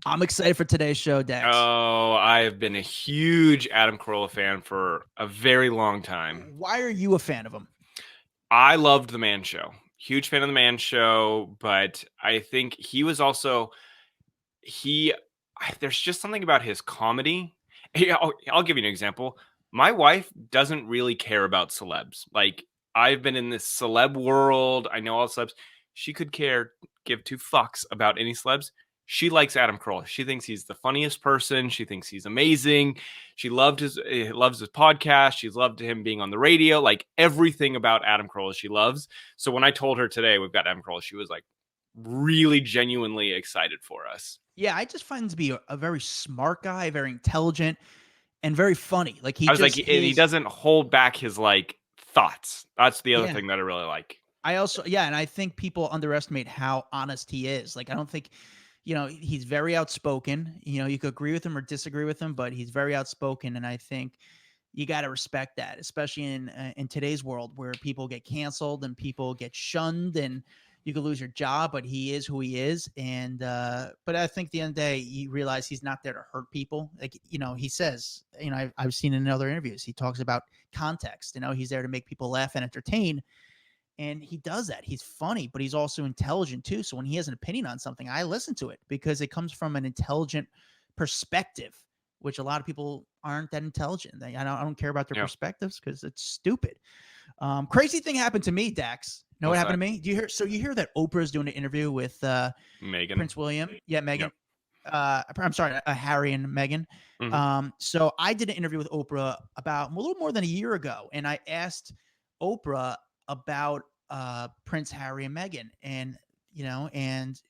I'm excited for today's show, Dex. Oh, I have been a huge Adam Carolla fan for a very long time. Why are you a fan of him? I loved The Man Show. Huge fan of The Man Show, but I think he was also he there's just something about his comedy. Hey, I'll give you an example. My wife doesn't really care about celebs. Like, I've been in this celeb world. I know all celebs. She could give two fucks about any celebs. She likes Adam Carolla. She thinks he's the funniest person. She thinks he's amazing. She loves his podcast. She's loved him being on the radio. Like, everything about Adam Carolla she loves. So when I told her today we've got Adam Carolla, she was like really genuinely excited for us. Yeah, I just find him to be a very smart guy, very intelligent, and very funny. Like he I was like, just he his doesn't hold back his like thoughts. That's the other yeah. thing that I really like. I also and I think people underestimate how honest he is. Like I don't think he's very outspoken. You could agree with him or disagree with him, but he's very outspoken, and I think you got to respect that, especially in today's world where people get canceled and people get shunned and you could lose your job, but he is who he is. And but I think at the end of the day, you realize he's not there to hurt people. Like he says, I've seen in other interviews, he talks about context. He's there to make people laugh and entertain, and he does that. He's funny, but he's also intelligent too. So when he has an opinion on something, I listen to it because it comes from an intelligent perspective, which a lot of people aren't that intelligent. I don't care about their Yeah. perspectives because it's stupid. Crazy thing happened to me, Dax. Know what What's happened that? to me? Do you hear? So you hear that Oprah's doing an interview with Megan. Prince William? Yeah, Megan. Yep. I'm sorry, Harry and Meghan. Mhm. So I did an interview with Oprah about a little more than a year ago, and I asked Oprah about Prince Harry and Meghan, and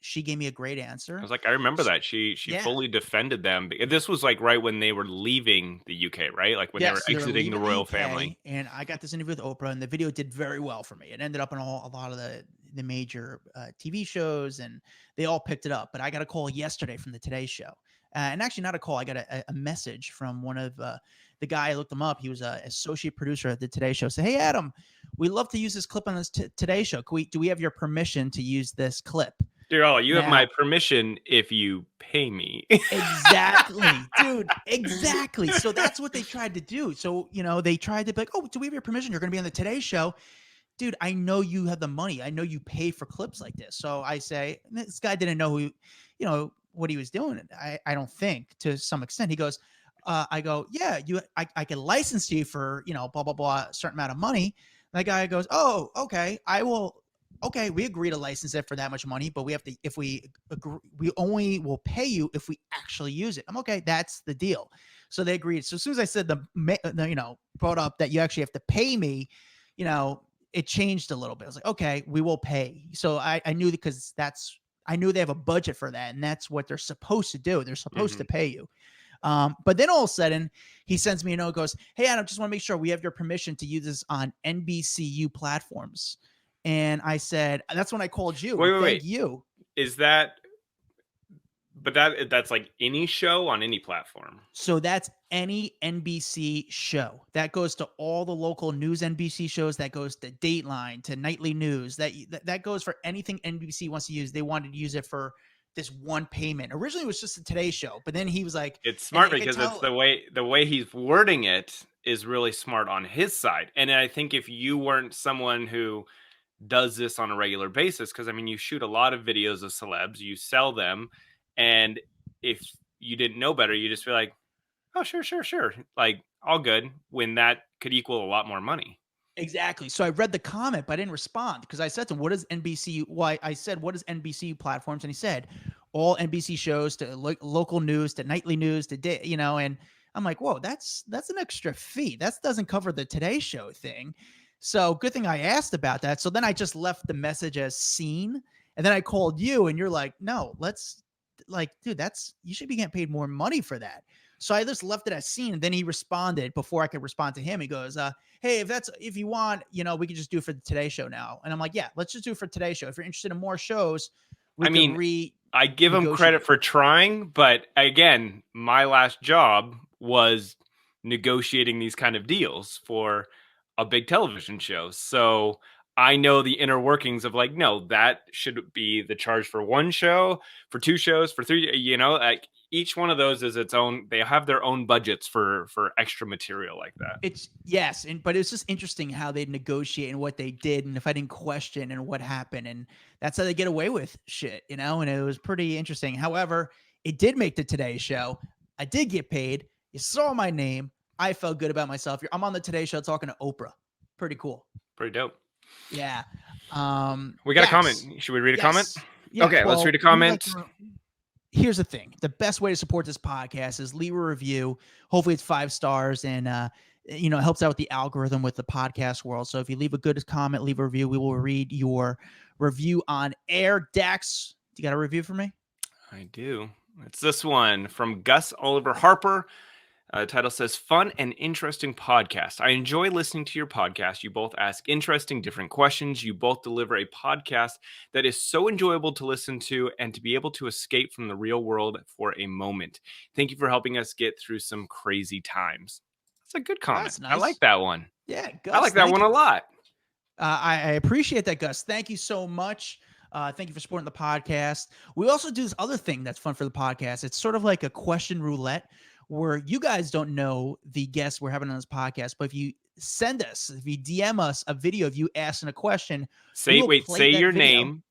she gave me a great I answer. was like, I remember that. She Yeah. fully defended them. This was like right when they were leaving the UK, right? Like when they were Yes, so they were exiting the leaving the royal UK, family. and I got this interview with Oprah, and the video did very well for me. It ended up in a lot of the major TV shows, and they all picked it up. But I got a call yesterday from the Today Show, and actually not a call. I got a message from one of the guy. I looked him up. He was an associate producer at the Today Show. Say, hey Adam, we love to use this clip on this Today Show. Do we have your permission to use this clip? Dear Allah, you have my Now, permission if you pay me. exactly, dude. Exactly. So that's what they tried to do. So, they tried to be like, oh, do we have your permission? You're going to be on the Today Show. Dude, I know you have the money. I know you pay for clips like this. So I say, this guy didn't know what he was doing. I don't think to some extent. He goes, I go, yeah, I can license you for, blah, blah, blah, a certain amount of money. And the guy goes, oh, okay, I will. Okay, we agree to license it for that much money, but we have to, if we agree, we only will pay you if we actually use it. I'm okay. That's the deal. So they agreed. So as soon as I said brought up that you actually have to pay me, it changed a little bit. I was like, okay, we will pay. So I knew because I knew they have a budget for that, and that's what they're supposed to do. They're supposed to Mhm. pay you. But then all of a sudden, he sends me a note, goes, hey, Adam, just want to make sure we have your permission to use this on NBCU platforms. And I said, that's when I called you. Wait, And wait, thank wait. you. Is that but that's like any show on any platform. So that's any NBC show that goes to all the local news NBC shows. That goes to Dateline, to Nightly News. That goes for anything NBC wants to use. They wanted to use it for this one payment. Originally, it was just a Today Show, but then he was like, It's and smart they could because it's tell. the way he's wording it is really smart on his side. And I think if you weren't someone who does this on a regular basis, because I mean, you shoot a lot of videos of celebs, you sell them, and if you didn't know better, you just be like, oh, sure, sure, sure, like all good. When that could equal a lot more money. Exactly. So I read the comment, but I didn't respond because I said to him, what is NBC? Why I said, what is NBC platforms? And he said, all NBC shows to local news, to Nightly News, to and I'm like, whoa, that's an extra fee. That doesn't cover the Today Show thing. So good thing I asked about that. So then I just left the message as seen. And then I called you and you're like, no, let's like, dude, you should be getting paid more money for that. So I just left it as seen. And then he responded before I could respond to him. He goes, hey, if you want, we could just do it for the Today Show now. And I'm like, yeah, let's just do it for Today Show. If you're interested in more shows, we I could mean, I give him credit negotiate. for trying, but again, my last job was negotiating these kind of deals for a big television show. So I know the inner workings of like, no, that should be the charge for one show, for two shows, for three, like each one of those is its own, they have their own budgets for extra material like that. But it's just interesting how they negotiate and what they did, and if I didn't question and what happened, and that's how they get away with shit, and it was pretty interesting. However, it did make the Today Show. I did get paid. You saw my name. I felt good about myself. I'm on the Today Show talking to Oprah. Pretty cool. Pretty dope. Yeah. We got a comment. Should we read a comment? Yeah, okay, let's read a comment. Here's the thing. The best way to support this podcast is leave a review. Hopefully it's 5 stars, and it helps out with the algorithm with the podcast world. So if you leave a good comment, leave a review, we will read your review on air. Dax, you got a review for me? I do. It's this one from Gus Oliver Harper. Title says, fun and interesting podcast. I enjoy listening to your podcast. You both ask interesting, different questions. You both deliver a podcast that is so enjoyable to listen to and to be able to escape from the real world for a moment. Thank you for helping us get through some crazy times. That's a good comment. That's nice. I like that one. Yeah, Gus, I like that one a lot. I appreciate that, Gus. Thank you so much. Thank you for supporting the podcast. We also do this other thing that's fun for the podcast. It's sort of like a question roulette, where you guys don't know the guests we're having on this podcast, but if you DM us a video of you asking a question, say your name,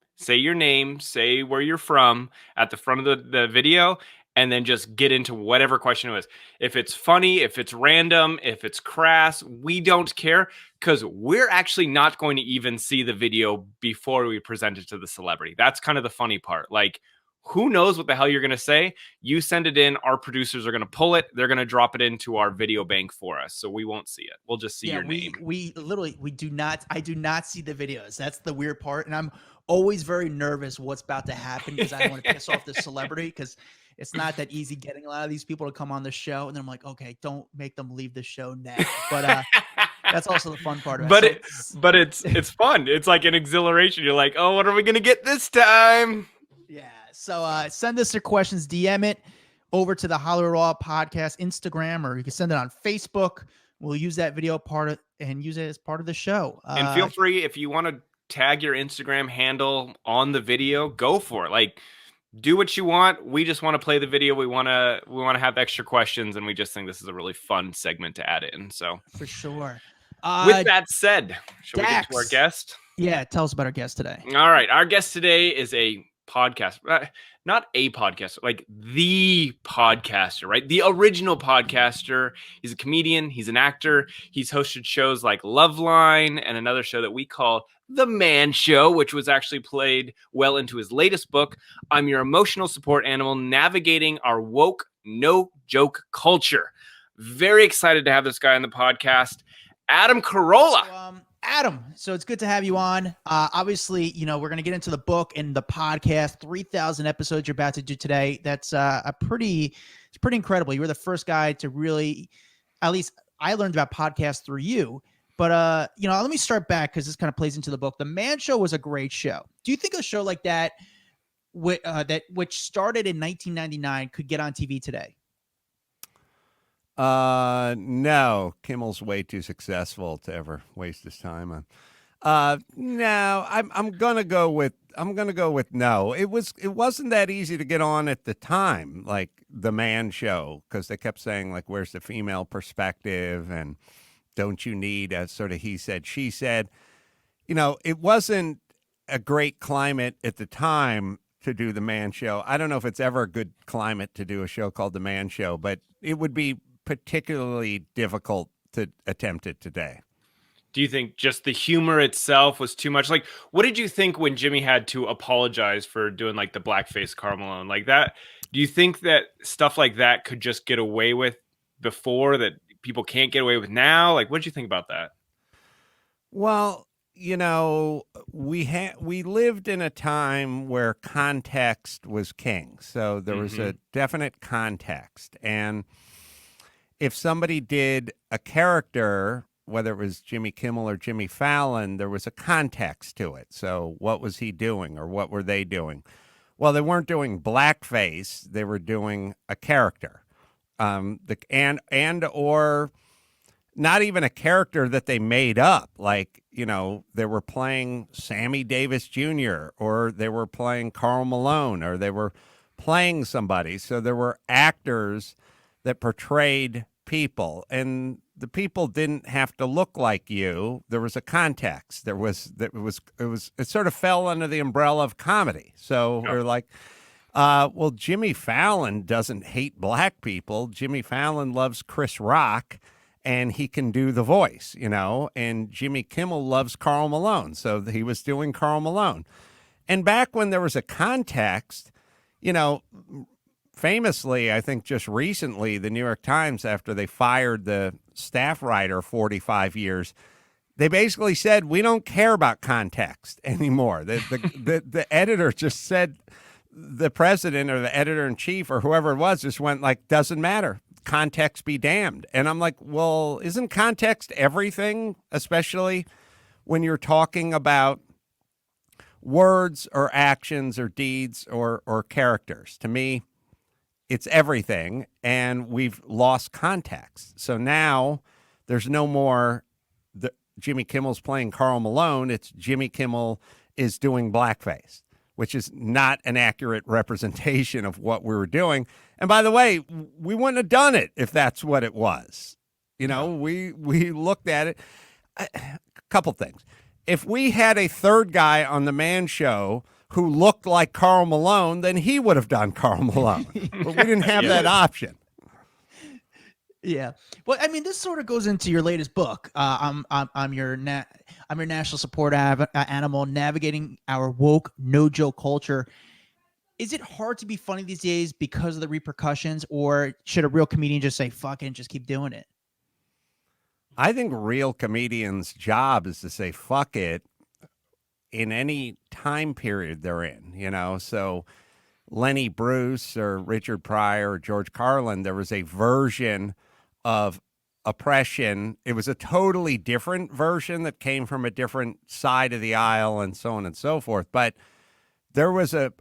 say where you're from at the front of the video, and then just get into whatever question it was. If it's funny, if it's random, if it's crass, we don't care, because we're actually not going to even see the video before we present it to the celebrity. That's kind of the funny part. Like, who knows what the hell you're going to say? You send it in. Our producers are going to pull it. They're going to drop it into our video bank for us. So we won't see it. We'll just see your name. I do not see the videos. That's the weird part. And I'm always very nervous what's about to happen, because I don't want to piss off the celebrity, because it's not that easy getting a lot of these people to come on the show. And then I'm like, okay, don't make them leave the show now. But that's also the fun part of it. But it's fun. It's like an exhilaration. You're like, oh, what are we going to get this time? Yeah. So send us your questions, DM it over to the Hollywood Raw Podcast Instagram, or you can send it on Facebook. We'll use that video and use it as part of the show. And feel free, if you want to tag your Instagram handle on the video, go for it. Like, do what you want. We just want to play the video. We want to have extra questions, and we just think this is a really fun segment to add in. So for sure. With that said, shall we get to our guest? Yeah, tell us about our guest today. All right, our guest today is a podcast, not a podcaster, like the podcaster, right? The original podcaster. He's a comedian. He's an actor. He's hosted shows like Loveline and another show that we call The Man Show, which was actually played well into his latest book, I'm Your Emotional Support Animal, Navigating Our Woke No Joke Culture. Very excited to have this guy on the podcast, Adam Carolla. So, Adam, so it's good to have you on. Obviously, we're going to get into the book and the podcast. 3,000 episodes you're about to do today. That's it's pretty incredible. You were the first guy to really, at least I learned about podcasts through you. But let me start back, because this kind of plays into the book. The Man Show was a great show. Do you think a show like that, which started in 1999, could get on TV today? No, Kimmel's way too successful to ever waste his time on. No, I'm gonna go with no. It wasn't that easy to get on at the time, like the Man Show, because they kept saying, like, where's the female perspective, and don't you need a sort of he said, she said. It wasn't a great climate at the time to do the Man Show. I don't know if it's ever a good climate to do a show called the Man Show, but it would be particularly difficult to attempt it today. Do you think just the humor itself was too much? Like, what did you think when Jimmy had to apologize for doing like the blackface Karl Malone like that? Do you think that stuff like that could just get away with before, that people can't get away with now? Like, what did you think about that? Well, we lived in a time where context was king. So there was a definite context. And if somebody did a character, whether it was Jimmy Kimmel or Jimmy Fallon, there was a context to it. So what was he doing, or what were they doing? Well, they weren't doing blackface. They were doing a character. Or not even a character that they made up. Like, you know, they were playing Sammy Davis Jr. or they were playing Karl Malone or they were playing somebody. So there were actors that portrayed people, and the people didn't have to look like you. There was a context. It sort of fell under the umbrella of comedy. So we're like, well, Jimmy Fallon doesn't hate black people. Jimmy Fallon loves Chris Rock, and he can do the voice, you know, and Jimmy Kimmel loves Karl Malone. So he was doing Karl Malone. And back when there was a context, you know, famously, I think just recently, the New York Times, after they fired the staff writer 45 years, they basically said, we don't care about context anymore. The editor just said, the president or the editor-in-chief or whoever it was just went like, doesn't matter. Context be damned. And I'm like, well, isn't context everything, especially when you're talking about words or actions or deeds or characters? To me, it's everything, and we've lost context. So now there's no more Jimmy Kimmel's playing Karl Malone. It's Jimmy Kimmel is doing blackface, which is not an accurate representation of what we were doing. And by the way, we wouldn't have done it if that's what it was. You know, we looked at it. A couple things. If we had a third guy on the Man Show who looked like Karl Malone, then he would have done Karl Malone. But we didn't have that option. Yeah. Well, I mean, this sort of goes into your latest book. I'm your national support animal, navigating our woke no joke culture. Is it hard to be funny these days because of the repercussions, or should a real comedian just say fuck it and just keep doing it? I think real comedians' job is to say fuck it in any time period they're in, you know. So Lenny Bruce or Richard Pryor or George Carlin, there was a version of oppression. It was a totally different version that came from a different side of the aisle and so on and so forth. But there was a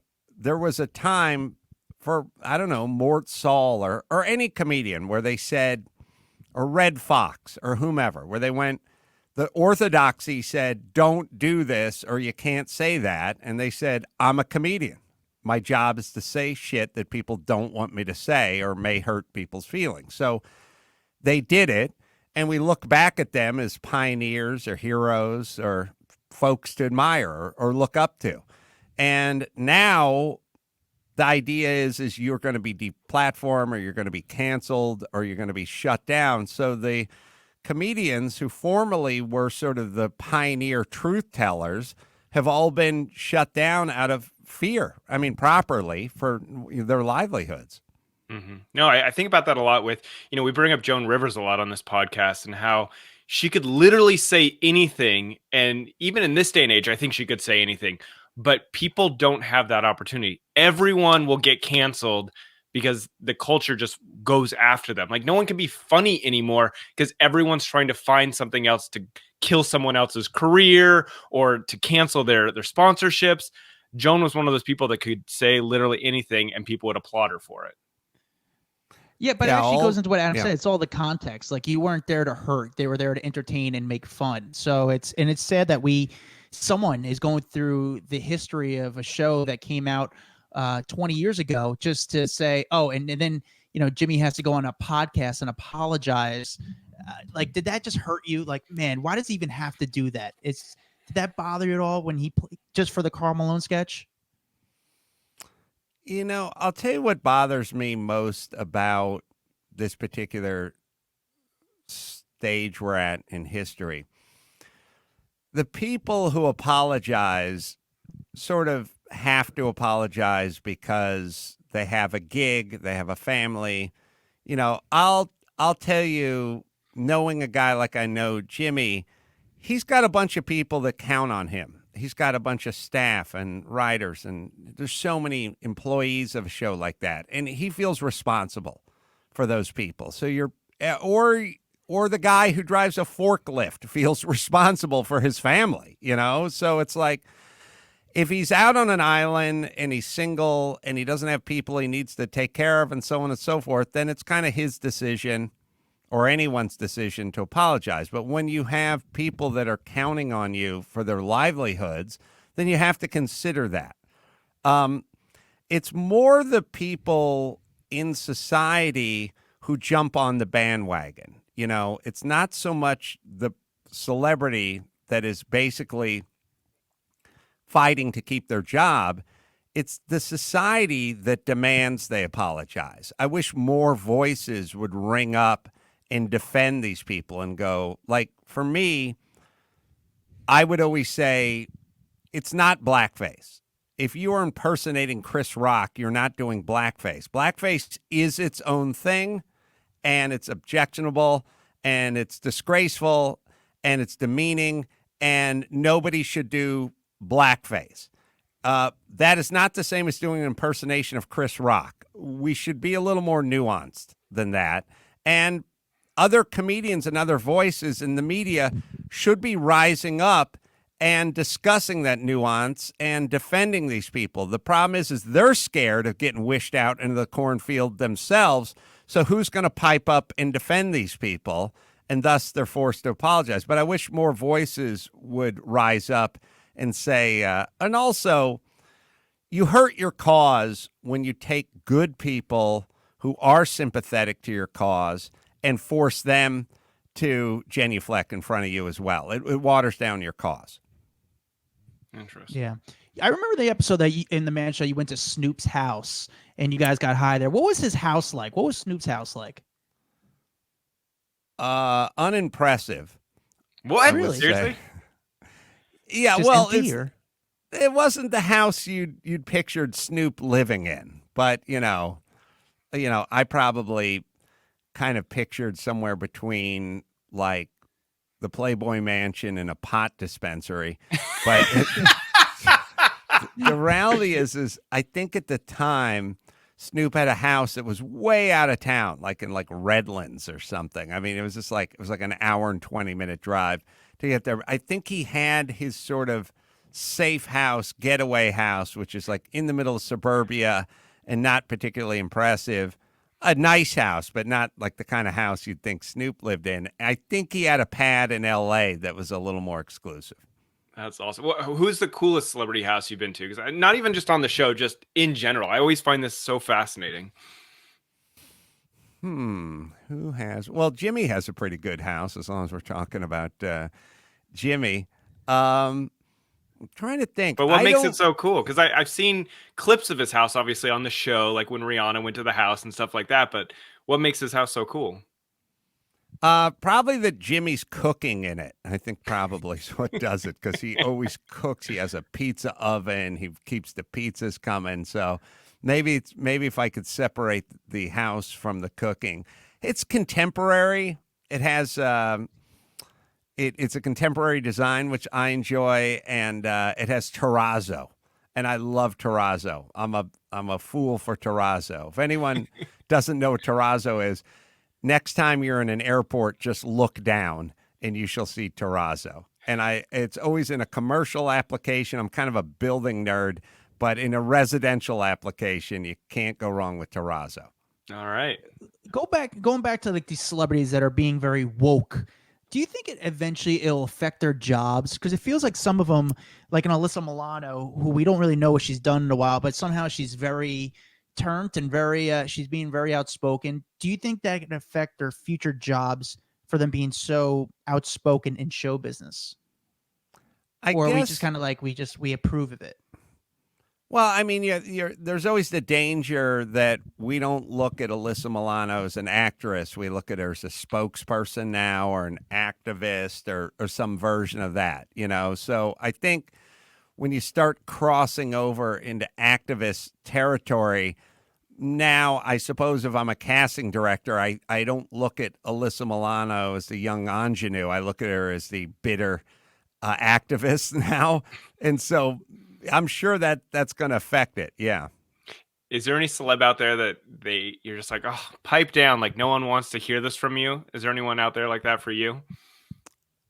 time for, I don't know, Mort Saul or any comedian where they said, or Red Fox or whomever, where they went, the orthodoxy said, don't do this or you can't say that. And they said, I'm a comedian. My job is to say shit that people don't want me to say or may hurt people's feelings. So they did it, and we look back at them as pioneers or heroes or folks to admire or look up to. And now the idea is you're going to be deplatformed or you're going to be canceled or you're going to be shut down. So the comedians who formerly were sort of the pioneer truth tellers have all been shut down out of fear. I mean, properly, for their livelihoods. Mm-hmm. No, I think about that a lot with, you know, we bring up Joan Rivers a lot on this podcast and how she could literally say anything. And even in this day and age, I think she could say anything, but people don't have that opportunity. Everyone will get canceled because the culture just goes after them. Like, no one can be funny anymore because everyone's trying to find something else to kill someone else's career or to cancel their sponsorships. Joan was one of those people that could say literally anything and people would applaud her for it. Yeah, but it actually goes into what Adam said. It's all the context. Like, you weren't there to hurt; they were there to entertain and make fun. So it's sad that someone is going through the history of a show that came out 20 years ago just to say, oh, and then you know Jimmy has to go on a podcast and apologize. Like, did that just hurt you? Like, man, why does he even have to do that? Did that bother you at all when he just for the Karl Malone sketch? You know, I'll tell you what bothers me most about this particular stage we're at in history. The people who apologize sort of have to apologize because they have a gig, they have a family. You know, I'll tell you, knowing a guy like I know Jimmy, he's got a bunch of people that count on him. He's got a bunch of staff and writers, and there's so many employees of a show like that. And he feels responsible for those people. So or the guy who drives a forklift feels responsible for his family, you know? So it's like, if he's out on an island and he's single and he doesn't have people he needs to take care of and so on and so forth, then it's kind of his decision. or anyone's decision to apologize. But when you have people that are counting on you for their livelihoods, then you have to consider that. It's more the people in society who jump on the bandwagon. It's not so much the celebrity that is basically fighting to keep their job. It's the society that demands they apologize. I wish more voices would ring up and defend these people and go, like, for me, I would always say it's not blackface. If you are impersonating Chris Rock, you're not doing blackface. Blackface is its own thing, and it's objectionable, and it's disgraceful, and it's demeaning, and nobody should do blackface. That is not the same as doing an impersonation of Chris Rock. We should be a little more nuanced than that. And other comedians and other voices in the media should be rising up and discussing that nuance and defending these people. The problem is they're scared of getting wished out into the cornfield themselves. So who's going to pipe up and defend these people? And thus they're forced to apologize. But I wish more voices would rise up and say, and also, you hurt your cause when you take good people who are sympathetic to your cause and force them to genuflect in front of you as well. It waters down your cause. Interesting. Yeah. I remember the episode that in the Man Show you went to Snoop's house and you guys got high there. What was his house like? What was Snoop's house like? Unimpressive. What? Really? Seriously? Yeah, Just well, empty, or? it wasn't the house you'd pictured Snoop living in, but I probably kind of pictured somewhere between like the Playboy Mansion and a pot dispensary. But the reality is I think at the time Snoop had a house that was way out of town, like in like Redlands or something. I mean, it was like an hour and 20-minute drive to get there. I think he had his sort of safe house, getaway house, which is like in the middle of suburbia and not particularly impressive. A nice house, but not like the kind of house you'd think Snoop lived in. I think he had a pad in L.A. that was a little more exclusive. That's awesome. Who's the coolest celebrity house you've been to? Because not even just on the show, just in general. I always find this so fascinating. Who has? Well, Jimmy has a pretty good house, as long as we're talking about Jimmy. I'm trying to think. But what makes it so cool? Because I've seen clips of his house, obviously, on the show, like when Rihanna went to the house and stuff like that. But what makes his house so cool? Probably that Jimmy's cooking in it. I think probably is what does it, because he always cooks. He has a pizza oven. He keeps the pizzas coming. So maybe if I could separate the house from the cooking. It's contemporary. It has it's a contemporary design, which I enjoy, and it has terrazzo, and I love terrazzo. I'm a fool for terrazzo. If anyone doesn't know what terrazzo is, next time you're in an airport, just look down and you shall see terrazzo. And it's always in a commercial application. I'm kind of a building nerd, but in a residential application, you can't go wrong with terrazzo. All right. Going back to like these celebrities that are being very woke. Do you think it'll affect their jobs? Because it feels like some of them, like an Alyssa Milano, who we don't really know what she's done in a while, but somehow she's very turned and she's being very outspoken. Do you think that can affect their future jobs for them being so outspoken in show business? Or are we just kind of like we approve of it? Well, I mean, there's always the danger that we don't look at Alyssa Milano as an actress. We look at her as a spokesperson now, or an activist, or some version of that, So I think when you start crossing over into activist territory, now I suppose if I'm a casting director, I don't look at Alyssa Milano as the young ingenue. I look at her as the bitter activist now. And so I'm sure that's going to affect it. Yeah. Is there any celeb out there that you're just like, oh, pipe down, like no one wants to hear this from you? Is there anyone out there like that for you?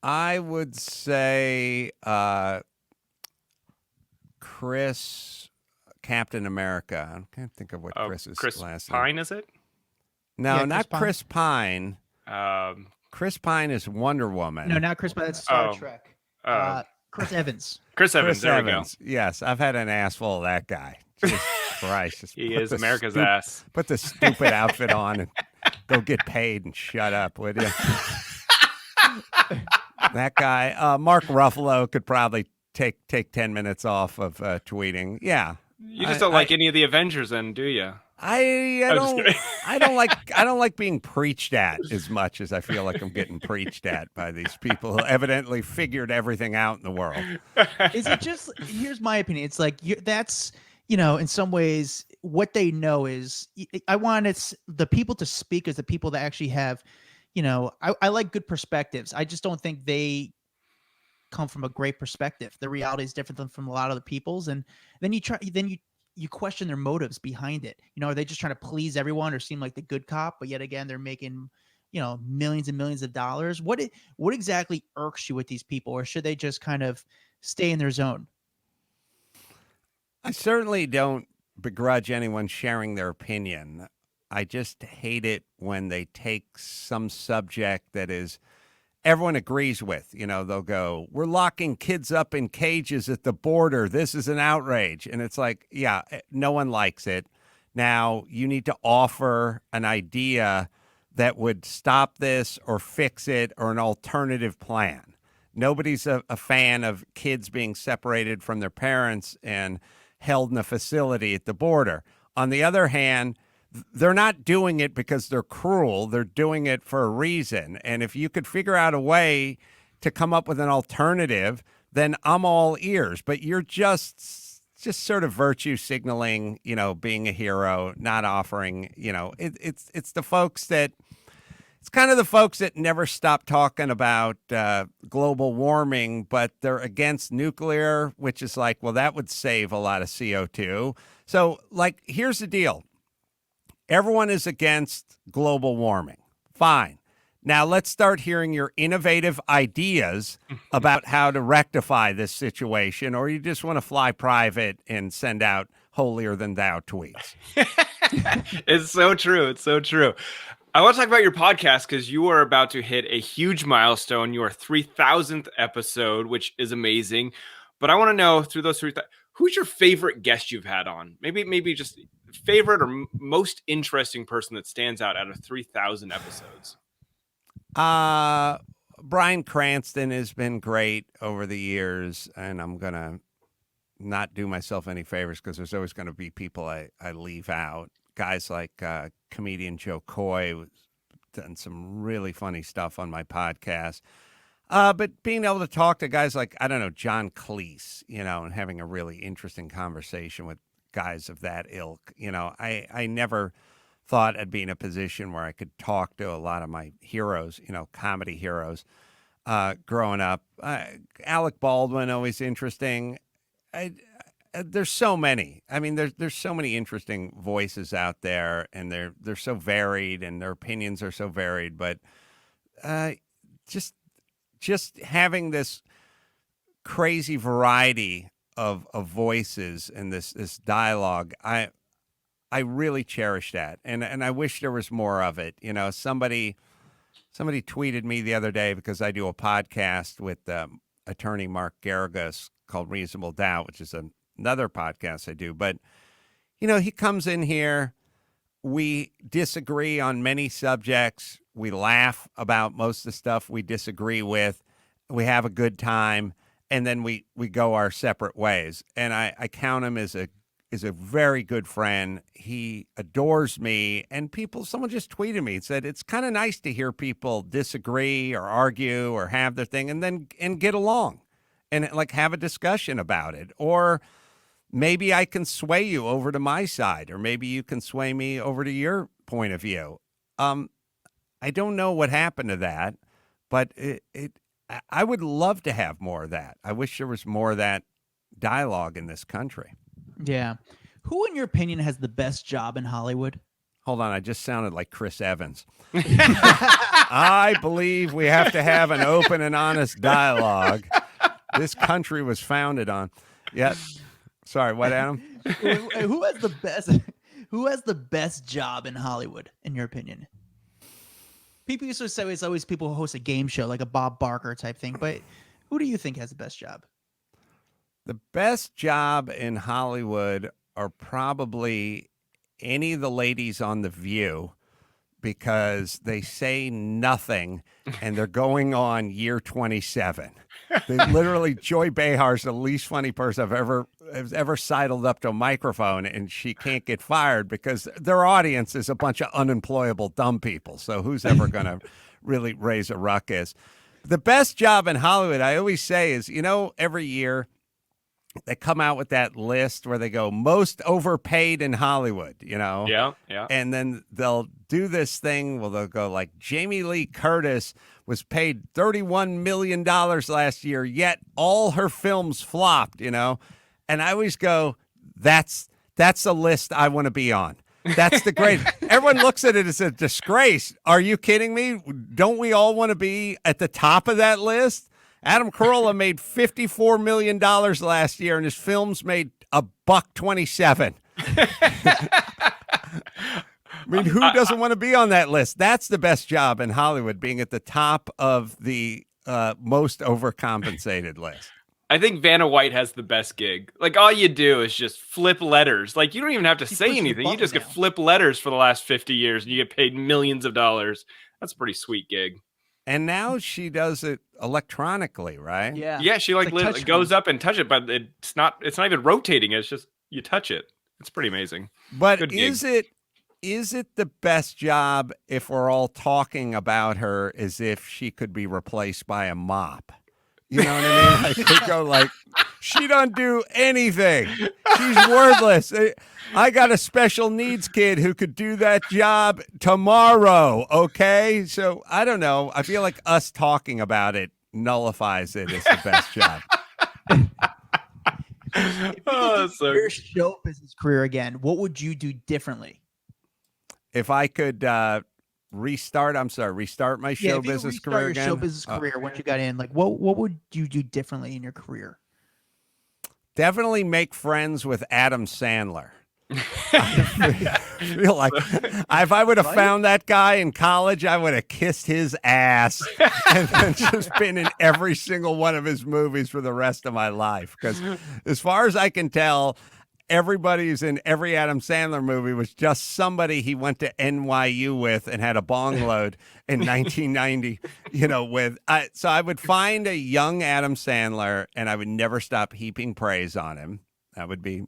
I would say Chris, Captain America. I can't think of what Chris's last name. Pine, is it? No, Yeah, not Chris Pine. Chris Pine is Wonder Woman. No, not Chris, but that's Star Oh. Trek. Oh. Chris Evans. Chris Evans. Chris There Evans. Yes, I've had an ass full of that guy. Jesus Christ. Just we go. He put is the America's ass. Put the stupid outfit on and go get paid and shut up, would you? That guy, Mark Ruffalo, could probably take 10 minutes off of tweeting. Yeah. You just don't like any of the Avengers, then, do you? I I'm just don't kidding. I don't like being preached at as much as I feel like I'm getting preached at by these people who evidently figured everything out in the world. Is it just, here's my opinion. It's like, that's, in some ways what they know is, I want the people to speak as the people that actually have, I like good perspectives. I just don't think they come from a great perspective. The reality is different than from a lot of the people's. And then you question their motives behind it. Are they just trying to please everyone or seem like the good cop, but yet again, they're making, millions and millions of dollars? What exactly irks you with these people, or should they just kind of stay in their zone? I certainly don't begrudge anyone sharing their opinion. I just hate it when they take some subject that is everyone agrees with. They'll go, we're locking kids up in cages at the border. This is an outrage. And it's like, yeah, no one likes it. Now you need to offer an idea that would stop this or fix it or an alternative plan. Nobody's a fan of kids being separated from their parents and held in a facility at the border. On the other hand, they're not doing it because they're cruel. They're doing it for a reason. And if you could figure out a way to come up with an alternative, then I'm all ears. But you're just sort of virtue signaling, being a hero, not offering, it's the folks that, it's kind of the folks that never stop talking about global warming, but they're against nuclear, which is like, well, that would save a lot of CO2. So, like, here's the deal. Everyone is against global warming. Fine. Now let's start hearing your innovative ideas about how to rectify this situation, or you just want to fly private and send out holier than thou tweets. It's so true. It's so true. I want to talk about your podcast because you are about to hit a huge milestone, your 3,000th episode, which is amazing. But I want to know, through those 3,000, who's your favorite guest you've had on? Maybe just favorite or most interesting person that stands out of 3,000 episodes. Bryan Cranston has been great over the years, and I'm going to not do myself any favors because there's always going to be people I leave out. Guys like comedian Joe Coy, who's done some really funny stuff on my podcast. But being able to talk to guys like, I don't know, John Cleese, and having a really interesting conversation with guys of that ilk, I never thought I'd be in a position where I could talk to a lot of my heroes, comedy heroes growing up. Alec Baldwin, always interesting. There's so many. I mean, there's so many interesting voices out there, and they're so varied, and their opinions are so varied. But just having this crazy variety of voices and this dialogue, I really cherish that, and I wish there was more of it. Somebody tweeted me the other day because I do a podcast with attorney Mark Garrigus called Reasonable Doubt, which is another podcast I do. But he comes in here, we disagree on many subjects, we laugh about most of the stuff we disagree with, we have a good time, and then we go our separate ways. And I count him as a very good friend. He adores me. And someone just tweeted me and said, it's kind of nice to hear people disagree or argue or have their thing and get along and like have a discussion about it. Or maybe I can sway you over to my side, or maybe you can sway me over to your point of view. I don't know what happened to that, but I would love to have more of that. I wish there was more of that dialogue in this country. Yeah. Who, in your opinion, has the best job in Hollywood? Hold on. I just sounded like Chris Evans. I believe we have to have an open and honest dialogue. This country was founded on. Yeah. Sorry. What, Adam? Who has the best job in Hollywood, in your opinion? People used to say it's always people who host a game show, like a Bob Barker type thing. But who do you think has the best job? The best job in Hollywood are probably any of the ladies on The View because they say nothing and they're going on year 27. They literally, Joy Behar's the least funny person has ever sidled up to a microphone, and she can't get fired because their audience is a bunch of unemployable dumb people. So who's ever going to really raise a ruckus? The best job in Hollywood, I always say, is, every year they come out with that list where they go most overpaid in Hollywood, Yeah. and then they'll do this thing where they'll go like Jamie Lee Curtis was paid $31 million last year, yet all her films flopped, And I always go, that's the list I want to be on. That's the great. Everyone looks at it as a disgrace. Are you kidding me? Don't we all want to be at the top of that list? Adam Carolla made $54 million last year, and his films made $127. I mean, who doesn't want to be on that list? That's the best job in Hollywood, being at the top of the most overcompensated list. I think Vanna White has the best gig. Like, all you do is just flip letters. Like, you don't even have to say anything. You just get flip letters for the last 50 years, and you get paid millions of dollars. That's a pretty sweet gig. And now she does it electronically, right? Yeah. She literally goes up and touch it, but it's not even rotating. It's just you touch it. It's pretty amazing. But is it the best job if we're all talking about her as if she could be replaced by a mop? You know what I mean? Like, they go like, she doesn't do anything. She's worthless. I got a special needs kid who could do that job tomorrow, okay? So, I don't know. I feel like us talking about it nullifies it as the best job. Your show business career again, what would you do differently? If I could restart my show business career again. Show business career once you got in, like what would you do differently in your career? Definitely make friends with Adam Sandler. I feel like if I would have found that guy in college, I would have kissed his ass and then just been in every single one of his movies for the rest of my life. Because as far as I can tell, everybody who's in every Adam Sandler movie was just somebody he went to NYU with and had a bong load in 1990, so I would find a young Adam Sandler and I would never stop heaping praise on him. That would be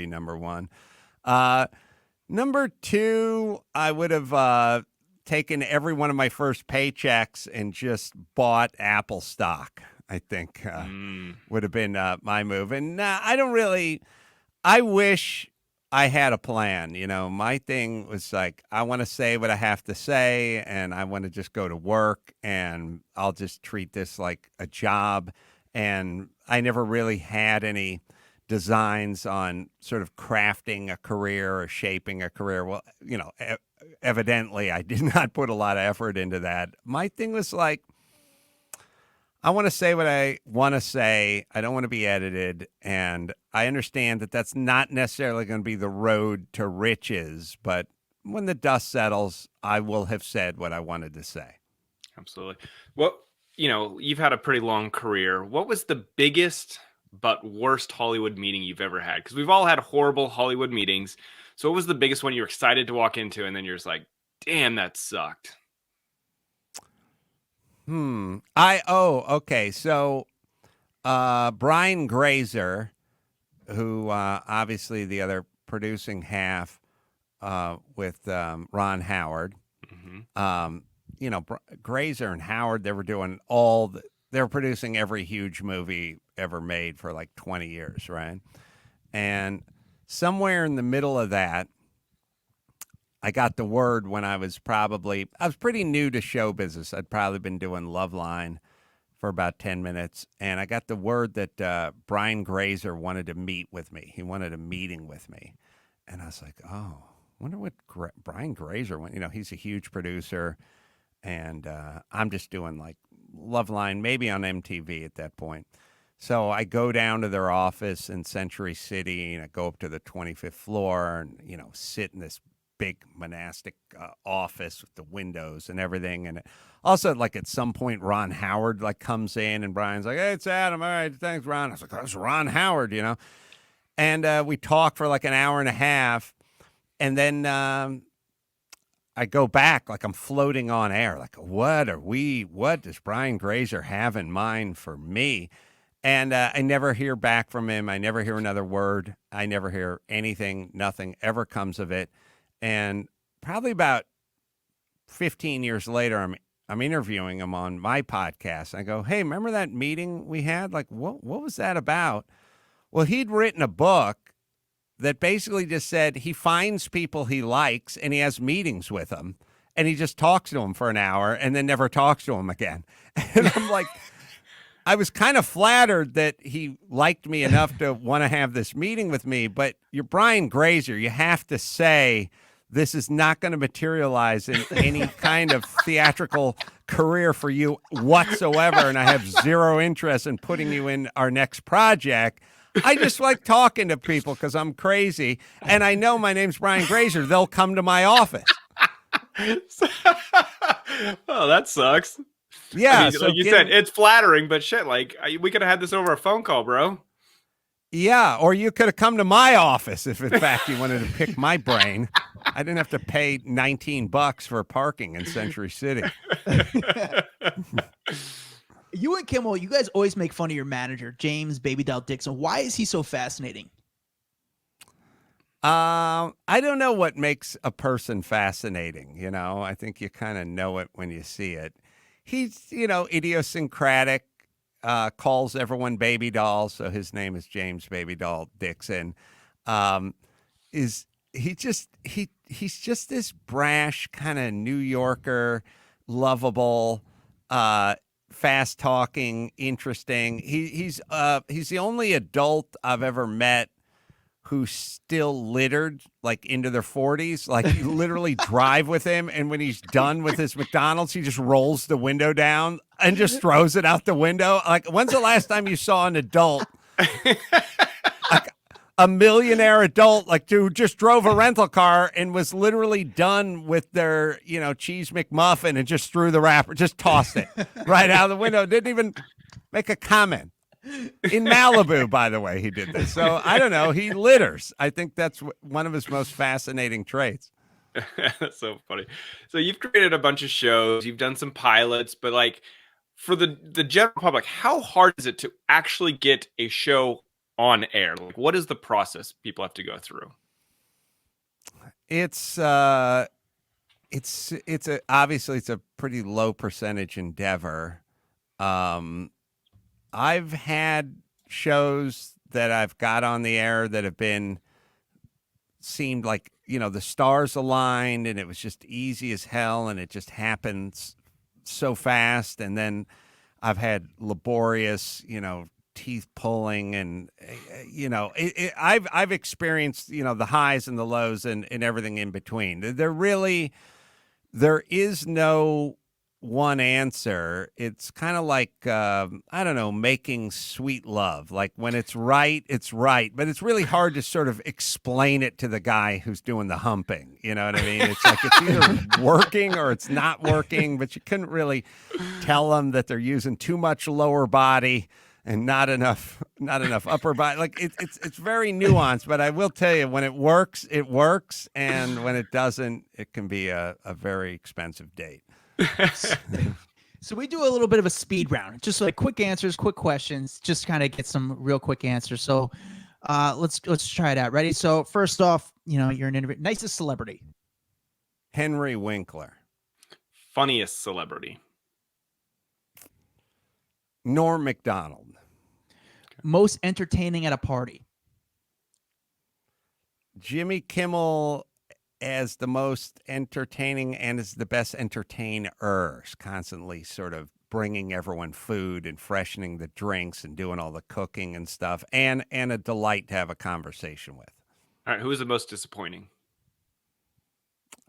number one. Number two, I would have taken every one of my first paychecks and just bought Apple stock. I think would have been my move. And I wish I had a plan. My thing was like, I want to say what I have to say, and I want to just go to work, and I'll just treat this like a job. And I never really had any designs on sort of crafting a career or shaping a career. Well, evidently I did not put a lot of effort into that. My thing was like, I want to say what I want to say. I don't want to be edited. And I understand that that's not necessarily going to be the road to riches, but when the dust settles, I will have said what I wanted to say. Absolutely. Well, you've had a pretty long career. What was the biggest but worst Hollywood meeting you've ever had? Because we've all had horrible Hollywood meetings. So what was the biggest one you were excited to walk into, and then you're just like, damn, that sucked? Okay. So, Brian Grazer, who obviously the other producing half with Ron Howard, Grazer and Howard, they were doing they were producing every huge movie ever made for like 20 years, right? And somewhere in the middle of that, I got the word when I was pretty new to show business. I'd probably been doing Loveline for about 10 minutes. And I got the word that Brian Grazer wanted to meet with me. He wanted a meeting with me. And I was like, oh, wonder what Brian Grazer went. He's a huge producer. And I'm just doing like Loveline, maybe on MTV at that point. So I go down to their office in Century City, and I go up to the 25th floor and, sit in this big monastic office with the windows and everything. And also, like, at some point, Ron Howard like comes in, and Brian's like, "Hey, it's Adam. All right, thanks, Ron." I was like, "That's Ron Howard," you know. And we talk for like an hour and a half, and then I go back like I'm floating on air. Like, what does Brian Grazer have in mind for me? And I never hear back from him. I never hear another word. I never hear anything. Nothing ever comes of it. And probably about 15 years later, I'm interviewing him on my podcast. I go, "Hey, remember that meeting we had? Like, what was that about?" Well, he'd written a book that basically just said he finds people he likes and he has meetings with them, and he just talks to them for an hour and then never talks to them again. And I'm like, I was kind of flattered that he liked me enough to want to have this meeting with me, but you're Brian Grazer. You have to say this is not going to materialize in any kind of theatrical career for you whatsoever, and I have zero interest in putting you in our next project. I just like talking to people because I'm crazy, and I know my name's Brian Grazer. They'll come to my office. Oh, that sucks. Yeah, I mean, so like you said, it's flattering, but shit, like we could have had this over a phone call, bro. Yeah, or you could have come to my office if, in fact, you wanted to pick my brain. I didn't have to pay $19 for parking in Century City. You and Kimmel, you guys always make fun of your manager, James Baby Doll Dixon. Why is he so fascinating? I don't know what makes a person fascinating. You know, I think you kind of know it when you see it. He's, idiosyncratic, calls everyone baby doll. So his name is James Baby Doll Dixon. He's just this brash kind of New Yorker, lovable, fast talking, interesting. He's the only adult I've ever met who's still littered like into their 40s. Like, you literally drive with him, and when he's done with his McDonald's, he just rolls the window down and just throws it out the window. Like, when's the last time you saw an adult, like a millionaire adult, like, who just drove a rental car and was literally done with their, cheese McMuffin and just threw the wrapper, just tossed it right out of the window, didn't even make a comment? In Malibu, by the way, he did this. So I don't know. He litters. I think that's one of his most fascinating traits. That's so funny. So you've created a bunch of shows. You've done some pilots, but like for the general public, how hard is it to actually get a show on air? Like, what is the process people have to go through? It's obviously it's a pretty low percentage endeavor. I've had shows that I've got on the air that have seemed like, the stars aligned and it was just easy as hell and it just happens so fast. And then I've had laborious, teeth pulling and, I've experienced, the highs and the lows and everything in between. There is no one answer. It's kind of like, I don't know, making sweet love. Like, when it's right, but it's really hard to sort of explain it to the guy who's doing the humping. You know what I mean? It's like, it's either working or it's not working, but you couldn't really tell them that they're using too much lower body and not enough upper body. Like, it's very nuanced, but I will tell you, when it works, and when it doesn't, it can be a very expensive date. So we do a little bit of a speed round, just like quick answers, quick questions, just kind of get some real quick answers. So let's try it out. Ready? So first off, you're an interview. Nicest celebrity? Henry Winkler. Funniest celebrity? Norm Macdonald. Most entertaining at a party? Jimmy Kimmel as the most entertaining and is the best entertainer, constantly sort of bringing everyone food and freshening the drinks and doing all the cooking and stuff, and a delight to have a conversation with. All right, who is the most disappointing?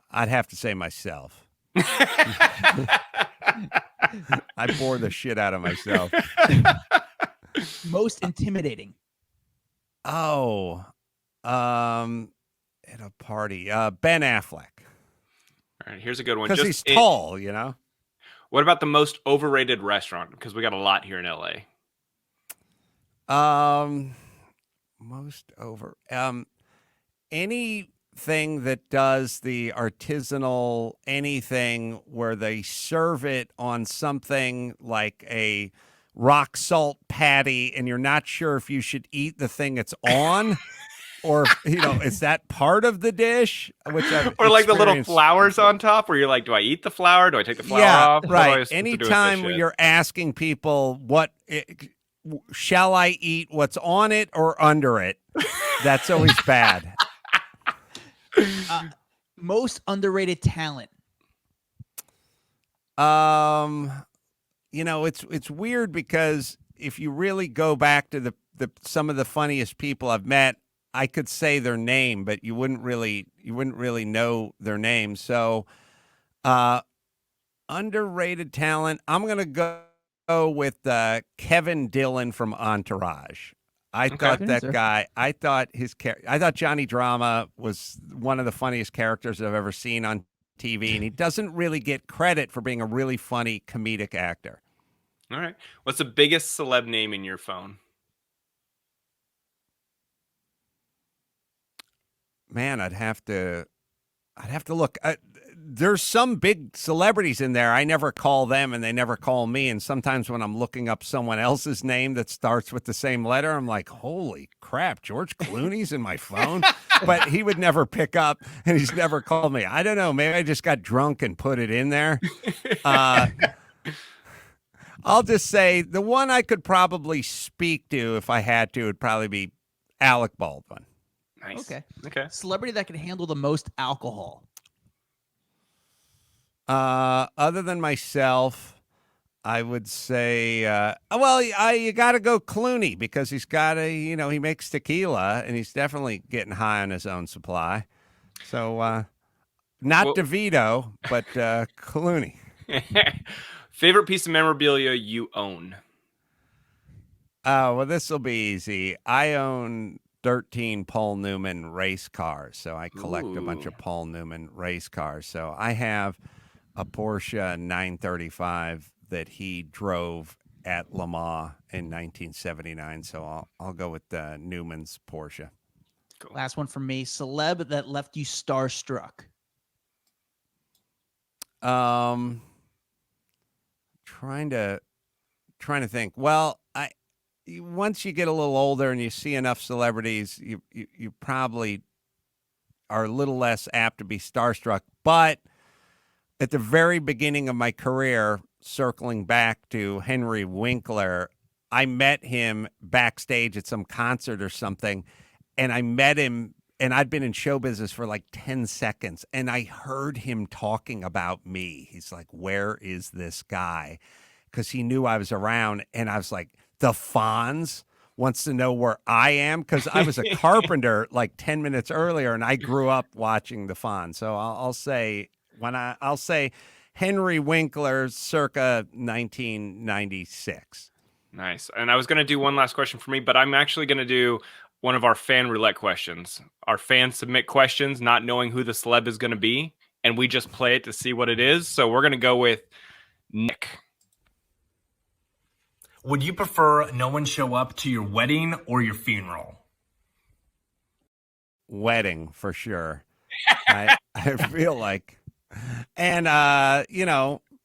I'd have to say myself. I bore the shit out of myself. Most intimidating? Oh, at a party. Ben Affleck. All right, here's a good one. Because he's tall, you know. What about the most overrated restaurant? Because we got a lot here in LA. Most over. Anything that does the artisanal anything where they serve it on something like a rock salt patty and you're not sure if you should eat the thing it's on or, is that part of the dish? Or like the little flowers on top where you're like, do I eat the flower? Do I take the flower off? Right. Anytime you're asking people shall I eat what's on it or under it, that's always bad. Most underrated talent. It's weird because if you really go back to the some of the funniest people I've met, I could say their name, but you wouldn't really know their name. So, underrated talent. I'm gonna go with Kevin Dillon from Entourage. I thought that guy. I thought Johnny Drama was one of the funniest characters I've ever seen on TV, and he doesn't really get credit for being a really funny comedic actor. All right. What's the biggest celeb name in your phone? Man, I'd have to look. There's some big celebrities in there. I never call them and they never call me. And sometimes when I'm looking up someone else's name that starts with the same letter, I'm like, holy crap, George Clooney's in my phone. But he would never pick up and he's never called me. I don't know. Maybe I just got drunk and put it in there. I'll just say the one I could probably speak to if I had to would probably be Alec Baldwin. Nice. Okay. Celebrity that can handle the most alcohol. Other than myself, I would say, you got to go Clooney because he's got he makes tequila and he's definitely getting high on his own supply. So, not DeVito, but Clooney. Favorite piece of memorabilia you own? Oh, well, this will be easy. I own 13 Paul Newman race cars, so I collect a bunch of Paul Newman race cars. So I have a Porsche 935 that he drove at Le Mans in 1979. So I'll go with Newman's Porsche. Cool. Last one from me. Celeb that left you starstruck. Trying to think. Well, once you get a little older and you see enough celebrities, you probably are a little less apt to be starstruck. But at the very beginning of my career, circling back to Henry Winkler, I met him backstage at some concert or something, and I met him, and I'd been in show business for like 10 seconds, and I heard him talking about me. He's like, where is this guy? Because he knew I was around, and I was like, the Fonz wants to know where I am, because I was a carpenter like 10 minutes earlier, and I grew up watching the Fonz. So I'll say Henry Winkler, circa 1996. Nice. And I was going to do one last question for me, but I'm actually going to do one of our fan roulette questions. Our fans submit questions, not knowing who the celeb is going to be, and we just play it to see what it is. So we're going to go with Nick. Would you prefer no one show up to your wedding or your funeral? Wedding, for sure. I feel like, and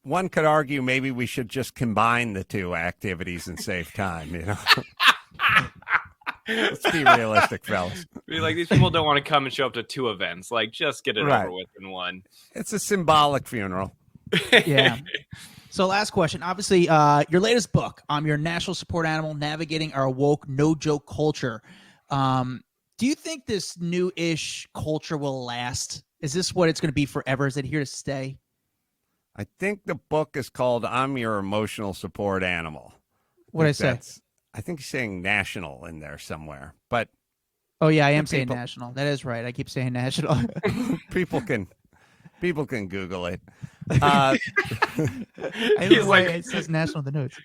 one could argue maybe we should just combine the two activities and save time. Let's be realistic, fellas. Be like, these people don't want to come and show up to two events. Like, just get it over with in one. It's a symbolic funeral. Yeah. So last question. Obviously, your latest book, your national support animal, navigating our woke, no joke culture. Do you think this new-ish culture will last? Is this what it's going to be forever? Is it here to stay? I think the book is called I'm Your Emotional Support Animal. What did I say? I think you're saying national in there somewhere. But oh, yeah, I am saying national. That is right. I keep saying national. People can Google it. I know why it says national in the notes.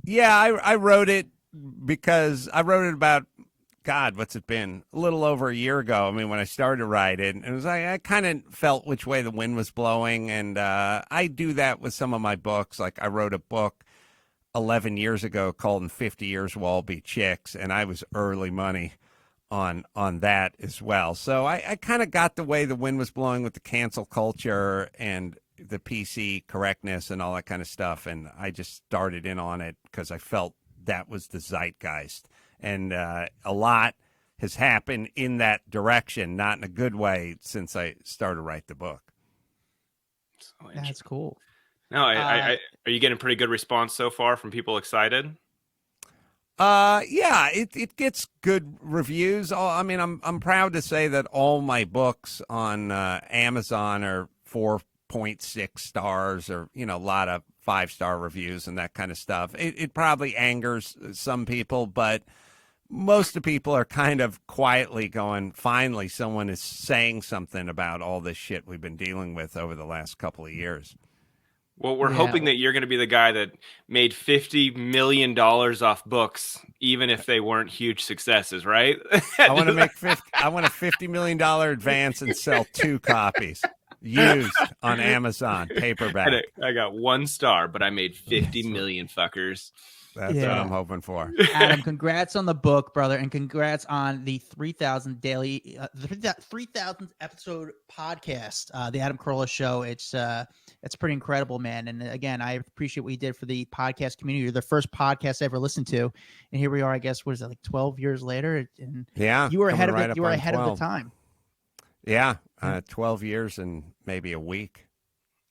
Yeah, I wrote it because I wrote it about God, what's it been? A little over a year ago. I mean, when I started to write it, it was like I kind of felt which way the wind was blowing, and I do that with some of my books. Like I wrote a book 11 years ago called "In 50 Years We'll All Be Chicks," and I was early money on that as well. So I kind of got the way the wind was blowing with the cancel culture and the PC correctness and all that kind of stuff, and I just started in on it because I felt that was the zeitgeist. And a lot has happened in that direction, not in a good way, since I started to write the book. So That's cool. No, are you getting pretty good response so far from people excited? Yeah, it gets good reviews. I mean, I'm proud to say that all my books on Amazon are 4.6 stars, or a lot of 5-star reviews and that kind of stuff. It probably angers some people, but most of the people are kind of quietly going, finally, someone is saying something about all this shit we've been dealing with over the last couple of years. Well, we're hoping that you're going to be the guy that made $50 million off books, even if they weren't huge successes, right? I want to make I want a $50 million advance and sell 2 copies used on Amazon, paperback. I got 1 star, but I made 50 million fuckers. That's what I'm hoping for. Adam, congrats on the book, brother, and congrats on the 3,000 daily, 3,000th episode podcast, the Adam Carolla Show. It's pretty incredible, man. And again, I appreciate what you did for the podcast community. You're the first podcast I ever listened to, and here we are. I guess what is it, like 12 years later? And you were ahead of it. You were ahead of the time. Yeah, 12 years and maybe a week.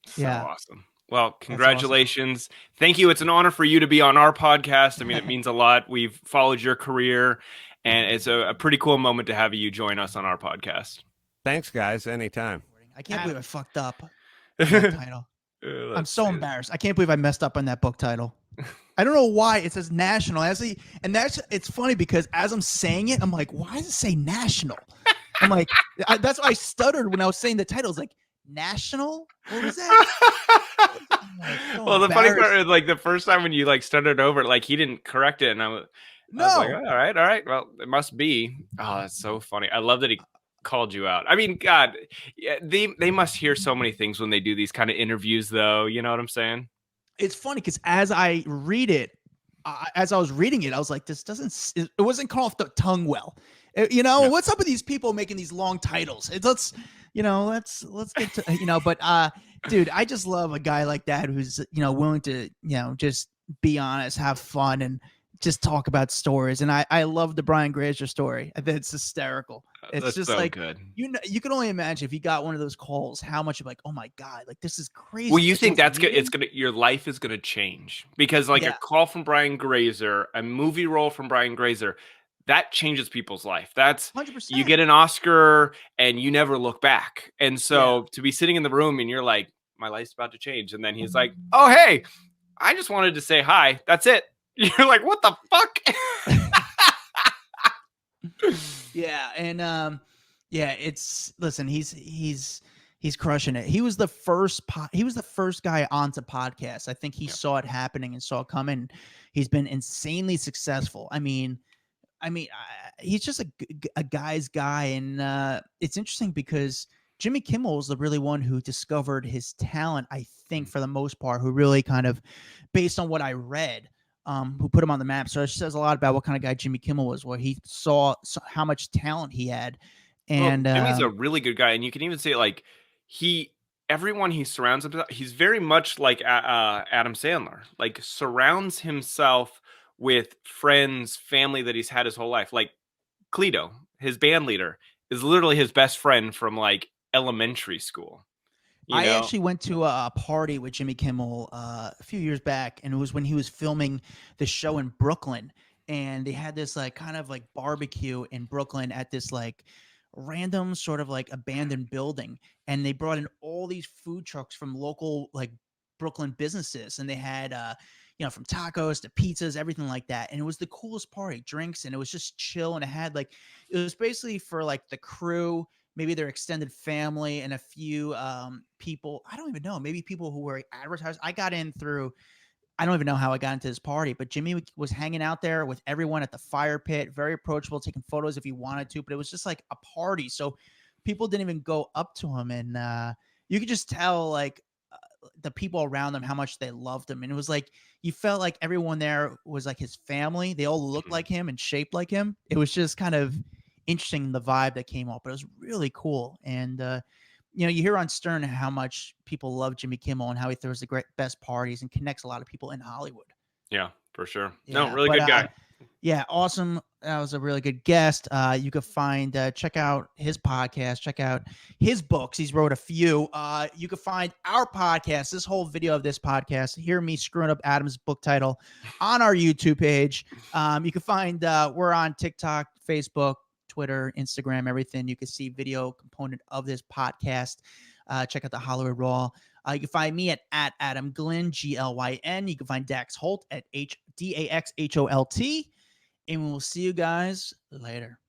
So awesome. Well, congratulations. Awesome. Thank you. It's an honor for you to be on our podcast. I mean, it means a lot. We've followed your career, and it's a pretty cool moment to have you join us on our podcast. Thanks, guys. Anytime. I can't believe I fucked up on that title. I'm so embarrassed. I can't believe I messed up on that book title. I don't know why it says national. It's funny because as I'm saying it, I'm like, why does it say national? I'm like, that's why I stuttered when I was saying the title. It's like, national? What was that? Well, the funny part is, like, the first time when you like stuttered over it, like he didn't correct it, and I was like, all right, well, it must be. Oh, that's so funny. I love that he called you out. I mean, God, they must hear so many things when they do these kind of interviews, though. You know what I'm saying? It's funny because as I read it, as I was reading it, I was like, this doesn't. It wasn't come off the tongue well. What's up with these people making these long titles? Let's get to But dude, I just love a guy like that who's willing to just be honest, have fun, and just talk about stories. And I love the Brian Grazer story. I think it's hysterical. It's That's just so like good. You can only imagine if you got one of those calls, how much you're like, oh my God, like this is crazy. Well, you think that's good? It's gonna, your life is gonna change because like a call from Brian Grazer, a movie role from Brian Grazer, that changes people's life. That's 100%. You get an Oscar and you never look back. And so to be sitting in the room and you're like, my life's about to change. And then he's like, oh, hey, I just wanted to say hi. That's it. You're like, what the fuck? Yeah. And listen, he's crushing it. He was the first guy onto podcasts. I think he saw it happening and saw it coming. He's been insanely successful. I mean, he's just a guy's guy. And it's interesting because Jimmy Kimmel was the really one who discovered his talent, I think, for the most part, who really kind of, based on what I read, who put him on the map. So it says a lot about what kind of guy Jimmy Kimmel was, where he saw how much talent he had. And Jimmy's a really good guy. And you can even say, like, everyone he surrounds himself, he's very much like Adam Sandler, like surrounds himself with friends, family that he's had his whole life. Like Cleto, his band leader, is literally his best friend from like elementary school. I actually went to a party with Jimmy Kimmel a few years back, and it was when he was filming the show in Brooklyn, and they had this like kind of like barbecue in Brooklyn at this like random sort of like abandoned building, and they brought in all these food trucks from local like Brooklyn businesses, and they had from tacos to pizzas, everything like that. And it was the coolest party, drinks, and it was just chill. And it was basically for like the crew, maybe their extended family, and a few people. I don't even know, maybe people who were advertised. I got in through I don't even know how I got into this party, but Jimmy was hanging out there with everyone at the fire pit, very approachable, taking photos if he wanted to, but it was just like a party. So people didn't even go up to him. And you could just tell like the people around him, how much they loved him. And it was like, you felt like everyone there was like his family. They all looked like him and shaped like him. It was just kind of interesting, the vibe that came off, but it was really cool. And you hear on Stern how much people love Jimmy Kimmel and how he throws the best parties and connects a lot of people in Hollywood. Yeah, for sure. Yeah, No, really but, good guy. Yeah, awesome. That was a really good guest. You can find, check out his podcast, check out his books. He's wrote a few. You can find our podcast, this whole video of this podcast, hear me screwing up Adam's book title, on our YouTube page. You can find, we're on TikTok, Facebook, Twitter, Instagram, everything. You can see video component of this podcast. Check out the Hollywood Raw. You can find me at Adam Glyn, Glyn. You can find Dax Holt at HDAXHOLT. And we'll see you guys later.